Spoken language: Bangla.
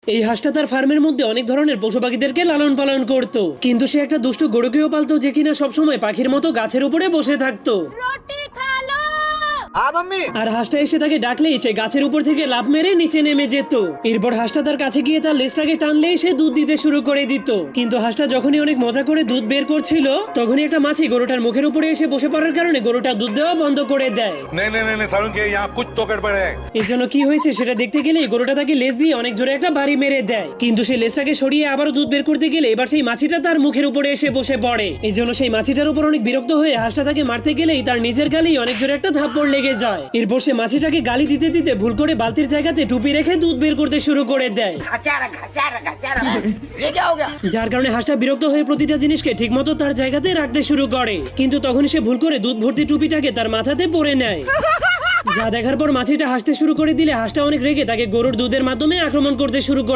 এই হাঁসটা তার ফার্মের মধ্যে অনেক ধরনের পশু পাখিদেরকে লালন পালন করত, কিন্তু সে একটা দুষ্টু গরুকেও পালতো যে কিনা সবসময় পাখির মতো গাছের উপরে বসে থাকতো। আর হাঁসটা এসে তাকে ডাকলেই সে গাছের উপর থেকে লাফ মেরে নিচে নেমে যেত। এরপর হাঁসটা তার কাছে গিয়ে তার লেজটাকে টানলেই সে দুধ দিতে শুরু করে দিত। কিন্তু হাঁসটা যখনই অনেক মজা করে দুধ বের করছিল, তখনই একটা মাছি গরুটার মুখের উপরে এসে বসে পড়ার কারণে গরুটা দুধ দেওয়া বন্ধ করে দেয়। नहीं सारुण के यहाँ कुछ तो गड़बड़ है। এর জন্য কি হয়েছে সেটা দেখতে গেলেই গরুটা তাকে লেজ দিয়ে অনেক জোরে একটা বাড়ি মেরে দেয়। কিন্তু সেই লেজটাকে সরিয়ে আবারও দুধ বের করতে গেলে এবার সেই মাছিটা তার মুখের উপরে এসে বসে পড়ে। এই জন্য সেই মাছিটার উপর অনেক বিরক্ত হয়ে হাঁসটা তাকে মারতে গেলেই তার নিজের গালেই অনেক জোরে একটা থাপ্পড় লেগে যায়। এরপর সে মাছিটাকে গালি দিতে দিতে ভুল করে বালতির জায়গাতে টুপি রেখে দুধ বের করতে শুরু করে দেয়। যার কারণে হাঁসটা বিরক্ত হয়ে প্রতিটা জিনিসকে ঠিকমতো তার জায়গাতে রাখতে শুরু করে। কিন্তু তখনই সে ভুল করে দুধ ভর্তি টুপিটাকে তার মাথাতে পরে নেয়। যা দেখার পর মাছিটা হাসতে শুরু করে দিলে হাঁসটা অনেক রেগে তাকে গরুর দুধের মাধ্যমে আক্রমণ করতে শুরু করে।